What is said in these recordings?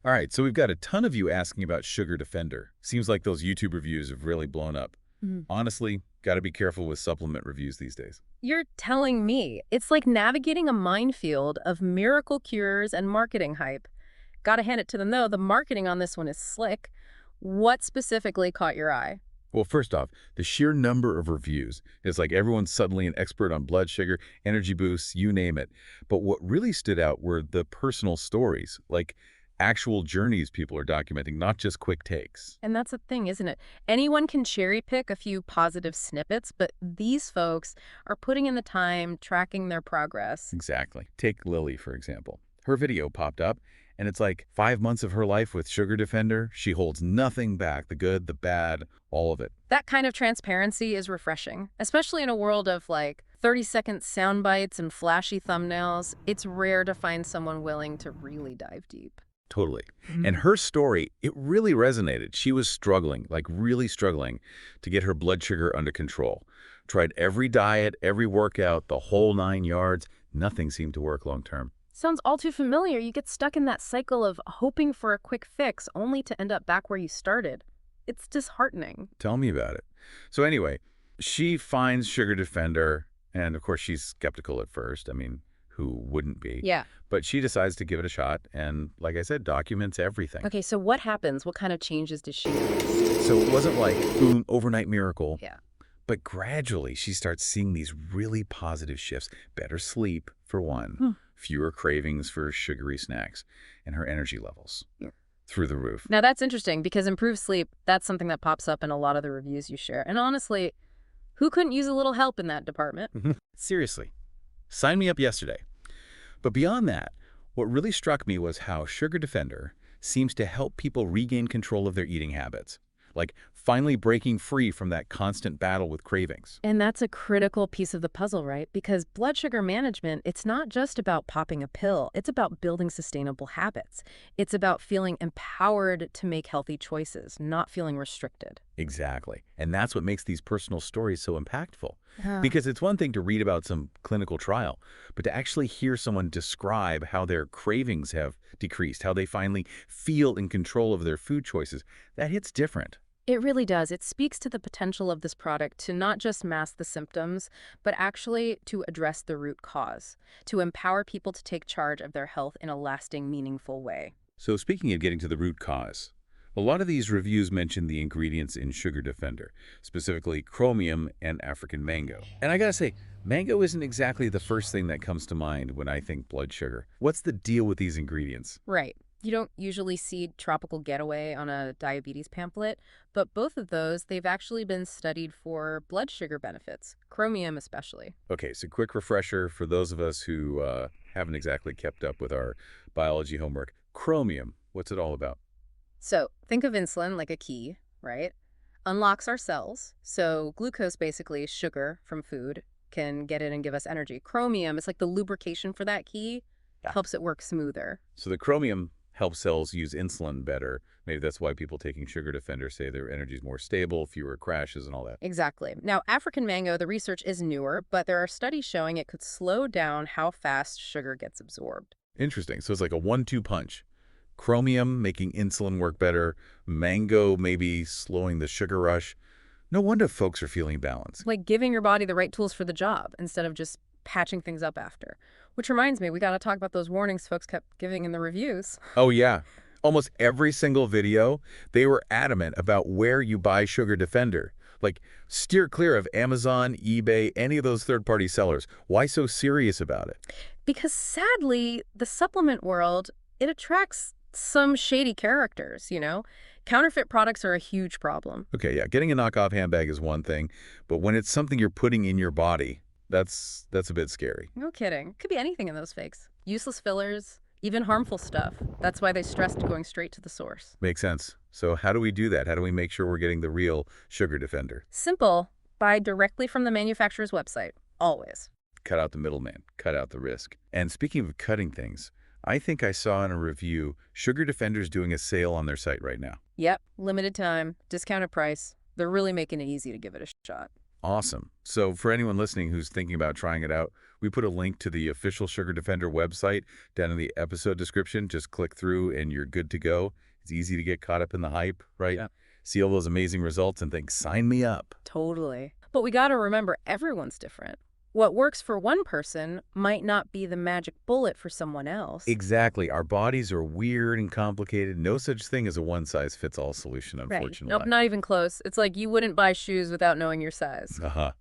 All right, so we've got a ton of you asking about Sugar Defender. Seems like those YouTube reviews have really blown up. Mhm. Honestly, got to be careful with supplement reviews these days. You're telling me. It's like navigating a minefield of miracle cures and marketing hype. Gotta hand it to them, though. The marketing on this one is slick. What specifically caught your eye? Well, first off, the sheer number of reviews. It's like everyone's suddenly an expert on blood sugar, energy boosts, you name it. But what really stood out were the personal stories, like actual journeys people are documenting, not just quick takes. And that's the thing, isn't it? Anyone can cherry pick a few positive snippets, but these folks are putting in the time, tracking their progress. Exactly. Take Lily, for example. Her video popped up, and it's like 5 months of her life with Sugar Defender. She holds nothing back, the good, the bad, all of it. That kind of transparency is refreshing, especially in a world of like 30-second sound bites and flashy thumbnails. It's rare to find someone willing to really dive deep. Totally. And her story, it really resonated. She was struggling, like really struggling, to get her blood sugar under control. Tried every diet, every workout, the whole 9 yards. Nothing seemed to work long term. Sounds all too familiar. You get stuck in that cycle of hoping for a quick fix only to end up back where you started. It's disheartening. Tell me about it. So anyway, she finds Sugar Defender, and of course she's skeptical at first. I mean, who wouldn't be? Yeah. But she decides to give it a shot, and like I said, documents everything. Okay, so what happens? What kind of changes does she notice? So it wasn't like, boom, overnight miracle. Yeah. But gradually, she starts seeing these really positive shifts. Better sleep, for one. Fewer cravings for sugary snacks. And her energy levels through the roof. Now that's interesting because improved sleep, that's something that pops up in a lot of the reviews you share. And honestly, who couldn't use a little help in that department? Seriously. Sign me up yesterday. But beyond that, what really struck me was how Sugar Defender seems to help people regain control of their eating habits. Like finally breaking free from that constant battle with cravings. And that's a critical piece of the puzzle, right? Because blood sugar management, it's not just about popping a pill. It's about building sustainable habits. It's about feeling empowered to make healthy choices, not feeling restricted. Exactly. And that's what makes these personal stories so impactful. Yeah. Because it's one thing to read about some clinical trial, but to actually hear someone describe how their cravings have decreased, how they finally feel in control of their food choices, that hits different. It really does. It speaks to the potential of this product to not just mask the symptoms, but actually to address the root cause, to empower people to take charge of their health in a lasting, meaningful way. So speaking of getting to the root cause, a lot of these reviews mention the ingredients in Sugar Defender, specifically chromium and African mango. And I gotta say, mango isn't exactly the first thing that comes to mind when I think blood sugar. What's the deal with these ingredients? Right. You don't usually see tropical getaway on a diabetes pamphlet, but both of those, they've actually been studied for blood sugar benefits, chromium especially. Okay, so quick refresher for those of us who haven't exactly kept up with our biology homework. Chromium, what's it all about? So think of insulin like a key, right? Unlocks our cells. So glucose, basically sugar from food, can get in and give us energy. Chromium is like the lubrication for that key, helps it work smoother. So the chromium helps cells use insulin better. Maybe that's why people taking Sugar Defender say their energy is more stable, fewer crashes and all that. Exactly. Now, African mango, the research is newer, but there are studies showing it could slow down how fast sugar gets absorbed. Interesting. So it's like a 1-2 punch. Chromium making insulin work better, mango maybe slowing the sugar rush. No wonder folks are feeling balanced. Like giving your body the right tools for the job instead of just patching things up after. Which reminds me, we got to talk about those warnings folks kept giving in the reviews. Oh yeah. Almost every single video, they were adamant about where you buy Sugar Defender. Like, steer clear of Amazon, eBay, any of those third-party sellers. Why so serious about it? Because sadly, the supplement world, it attracts some shady characters, you know? Counterfeit products are a huge problem. Okay, yeah, getting a knockoff handbag is one thing, but when it's something you're putting in your body, that's a bit scary. No kidding. Could be anything in those fakes. Useless fillers, even harmful stuff. That's why they stressed going straight to the source. Makes sense. So how do we do that? How do we make sure we're getting the real Sugar Defender? Simple. Buy directly from the manufacturer's website. Always. Cut out the middleman, cut out the risk. And speaking of cutting things, I think I saw in a review, Sugar Defender's doing a sale on their site right now. Yep. Limited time. Discounted price. They're really making it easy to give it a shot. Awesome. So for anyone listening who's thinking about trying it out, We put a link to the official Sugar Defender website down in the episode description. Just click through and you're good to go. It's easy to get caught up in the hype, right? Yeah. See all those amazing results and think, sign me up. Totally. But we got to remember everyone's different. What works for one person might not be the magic bullet for someone else. Exactly. Our bodies are weird and complicated. No such thing as a one-size-fits-all solution, Right. unfortunately. Nope, not even close. It's like you wouldn't buy shoes without knowing your size.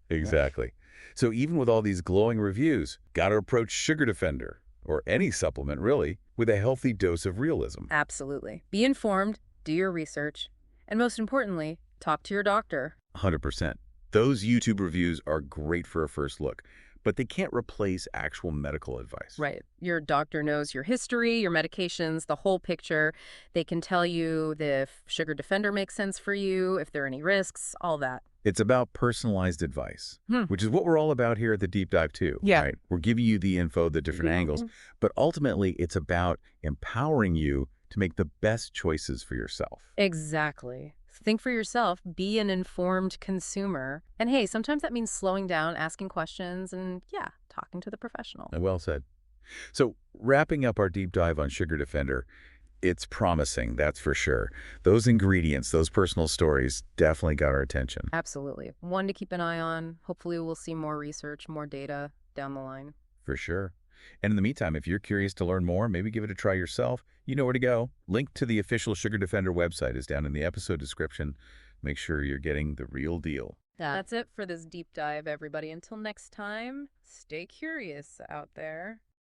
Exactly. So even with all these glowing reviews, gotta approach Sugar Defender, or any supplement really, with a healthy dose of realism. Absolutely. Be informed, do your research, and most importantly, talk to your doctor. 100%. Those YouTube reviews are great for a first look, but they can't replace actual medical advice. Right. Your doctor knows your history, your medications, the whole picture. They can tell you if Sugar Defender makes sense for you, if there are any risks, all that. It's about personalized advice, which is what we're all about here at the Deep Dive too. Yeah. Right? We're giving you the info, the different angles, but ultimately it's about empowering you to make the best choices for yourself. Exactly. Think for yourself, be an informed consumer. And hey, sometimes that means slowing down, asking questions, and yeah, talking to the professional. Well said. So wrapping up our deep dive on Sugar Defender, it's promising, that's for sure. Those ingredients, those personal stories definitely got our attention. Absolutely. One to keep an eye on. Hopefully we'll see more research, more data down the line. For sure. And in the meantime, if you're curious to learn more, maybe give it a try yourself, you know where to go. Link to the official Sugar Defender website is down in the episode description. Make sure you're getting the real deal. That's it for this deep dive, everybody. Until next time, stay curious out there.